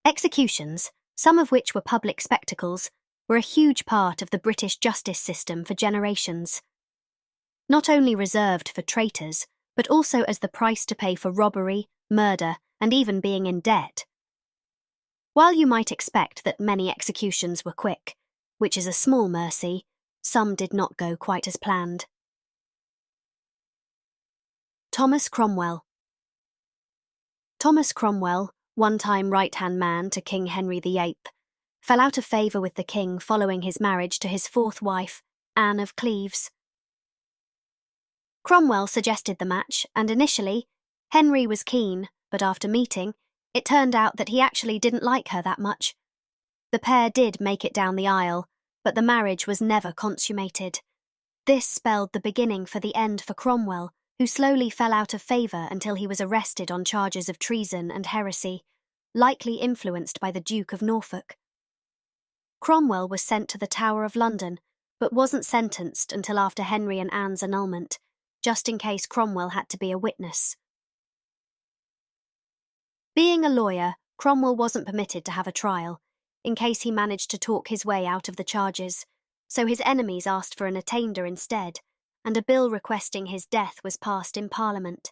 Executions, some of which were public spectacles, were a huge part of the British justice system for generations. Not only reserved for traitors, but also as the price to pay for robbery, murder, and even being in debt. While you might expect that many executions were quick, which is a small mercy, some did not go quite as planned. Thomas Cromwell. Thomas Cromwell, one-time right-hand man to King Henry VIII, fell out of favour with the king following his marriage to his fourth wife, Anne of Cleves. Cromwell suggested the match, and initially, Henry was keen, but after meeting, it turned out that he actually didn't like her that much. The pair did make it down the aisle, but the marriage was never consummated. This spelled the beginning for the end for Cromwell, who slowly fell out of favour until he was arrested on charges of treason and heresy, likely influenced by the Duke of Norfolk. Cromwell was sent to the Tower of London, but wasn't sentenced until after Henry and Anne's annulment, just in case Cromwell had to be a witness. Being a lawyer, Cromwell wasn't permitted to have a trial, in case he managed to talk his way out of the charges, so his enemies asked for an attainder instead, and a bill requesting his death was passed in Parliament.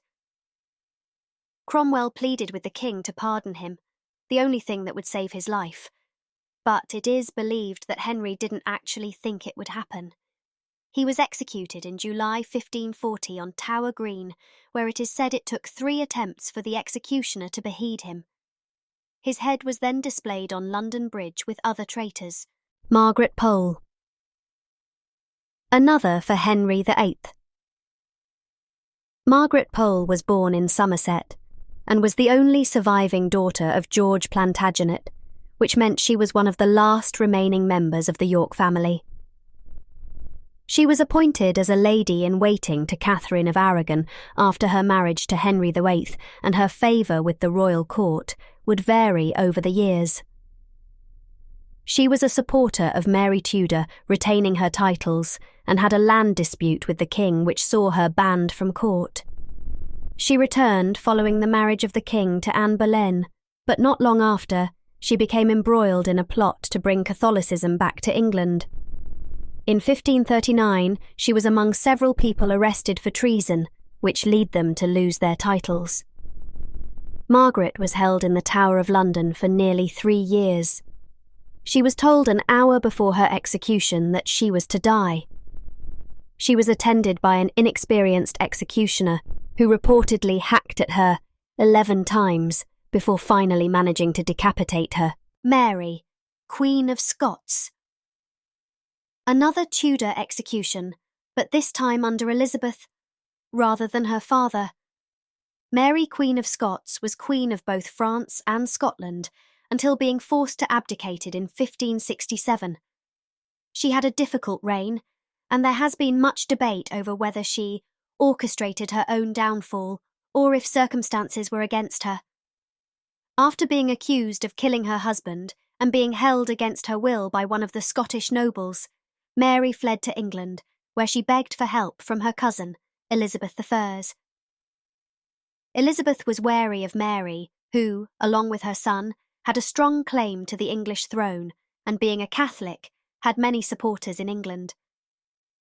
Cromwell pleaded with the king to pardon him, the only thing that would save his life. But it is believed that Henry didn't actually think it would happen. He was executed in July 1540 on Tower Green, where it is said it took 3 attempts for the executioner to behead him. His head was then displayed on London Bridge with other traitors. Margaret Pole. Another for Henry VIII. Margaret Pole was born in Somerset, and was the only surviving daughter of George Plantagenet, which meant she was one of the last remaining members of the York family. She was appointed as a lady-in-waiting to Catherine of Aragon after her marriage to Henry VIII, and her favour with the royal court would vary over the years. She was a supporter of Mary Tudor retaining her titles and had a land dispute with the king which saw her banned from court. She returned following the marriage of the king to Anne Boleyn, but not long after, she became embroiled in a plot to bring Catholicism back to England. In 1539, she was among several people arrested for treason, which led them to lose their titles. Margaret was held in the Tower of London for nearly 3 years. She was told an hour before her execution that she was to die. She was attended by an inexperienced executioner who reportedly hacked at her 11 times before finally managing to decapitate her. Mary, Queen of Scots. Another Tudor execution, but this time under Elizabeth, rather than her father. Mary, Queen of Scots, was Queen of both France and Scotland until being forced to abdicate in 1567. She had a difficult reign, and there has been much debate over whether she orchestrated her own downfall or if circumstances were against her. After being accused of killing her husband and being held against her will by one of the Scottish nobles, Mary fled to England, where she begged for help from her cousin, Elizabeth I. Elizabeth was wary of Mary, who, along with her son, had a strong claim to the English throne, and being a Catholic, had many supporters in England.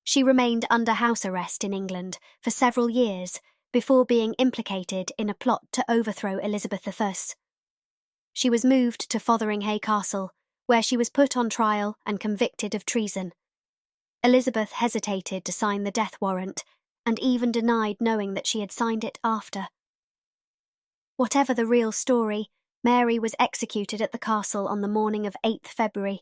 She remained under house arrest in England for several years before being implicated in a plot to overthrow Elizabeth I. She was moved to Fotheringhay Castle, where she was put on trial and convicted of treason. Elizabeth hesitated to sign the death warrant, and even denied knowing that she had signed it after. Whatever the real story, Mary was executed at the castle on the morning of 8th February.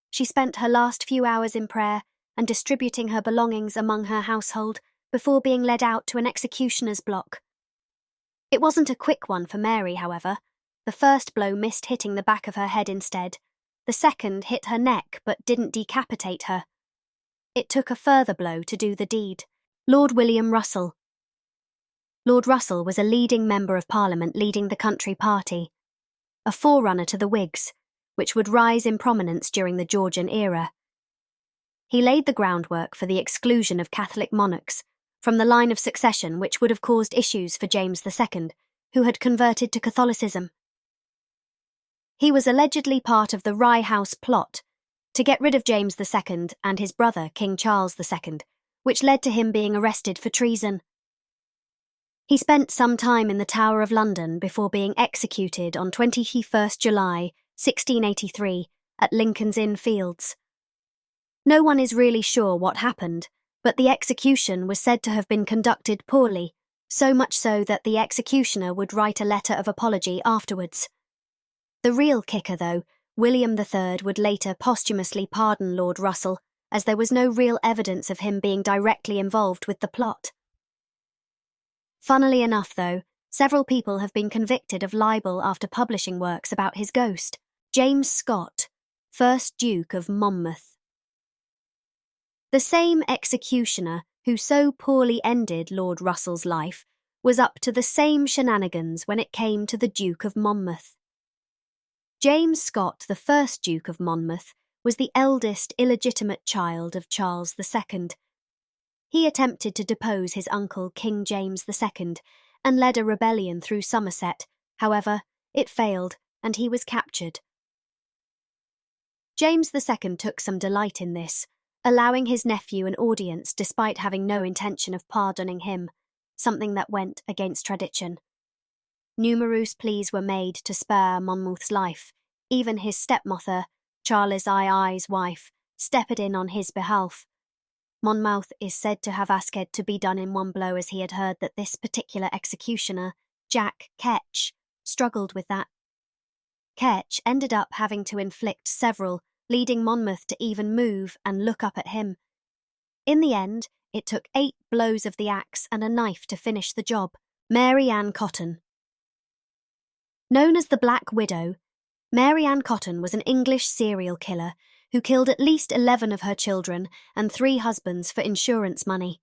She spent her last few hours in prayer and distributing her belongings among her household before being led out to an executioner's block. It wasn't a quick one for Mary, however. The first blow missed hitting the back of her head instead. The second hit her neck but didn't decapitate her. It took a further blow to do the deed. Lord William Russell. Lord Russell was a leading member of Parliament leading the Country Party, a forerunner to the Whigs, which would rise in prominence during the Georgian era. He laid the groundwork for the exclusion of Catholic monarchs from the line of succession which would have caused issues for James II, who had converted to Catholicism. He was allegedly part of the Rye House plot to get rid of James II and his brother, King Charles II, which led to him being arrested for treason. He spent some time in the Tower of London before being executed on 21st July 1683 at Lincoln's Inn Fields. No one is really sure what happened, but the execution was said to have been conducted poorly, so much so that the executioner would write a letter of apology afterwards. The real kicker, though, William III would later posthumously pardon Lord Russell, as there was no real evidence of him being directly involved with the plot. Funnily enough, though, several people have been convicted of libel after publishing works about his ghost. James Scott, 1st Duke of Monmouth. The same executioner who so poorly ended Lord Russell's life was up to the same shenanigans when it came to the Duke of Monmouth. James Scott, the 1st Duke of Monmouth, was the eldest illegitimate child of Charles II. He attempted to depose his uncle King James II and led a rebellion through Somerset. However, it failed and he was captured. James II took some delight in this, allowing his nephew an audience despite having no intention of pardoning him, something that went against tradition. Numerous pleas were made to spare Monmouth's life. Even his stepmother, Charles II's wife, stepped in on his behalf. Monmouth is said to have asked it to be done in one blow, as he had heard that this particular executioner, Jack Ketch, struggled with that. Ketch ended up having to inflict several, leading Monmouth to even move and look up at him. In the end, it took 8 blows of the axe and a knife to finish the job. Mary Ann Cotton. Known as the Black Widow, Mary Ann Cotton was an English serial killer who killed at least 11 of her children and 3 husbands for insurance money.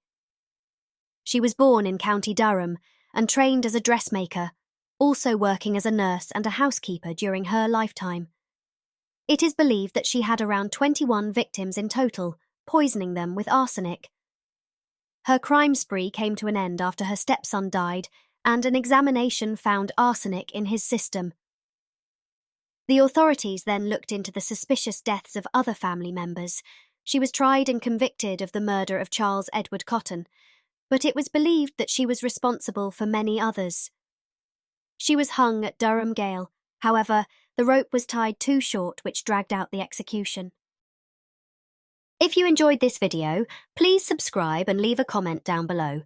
She was born in County Durham and trained as a dressmaker, also working as a nurse and a housekeeper during her lifetime. It is believed that she had around 21 victims in total, poisoning them with arsenic. Her crime spree came to an end after her stepson died and an examination found arsenic in his system. The authorities then looked into the suspicious deaths of other family members. She was tried and convicted of the murder of Charles Edward Cotton, but it was believed that she was responsible for many others. She was hung at Durham Gaol. However, the rope was tied too short, which dragged out the execution. If you enjoyed this video, please subscribe and leave a comment down below.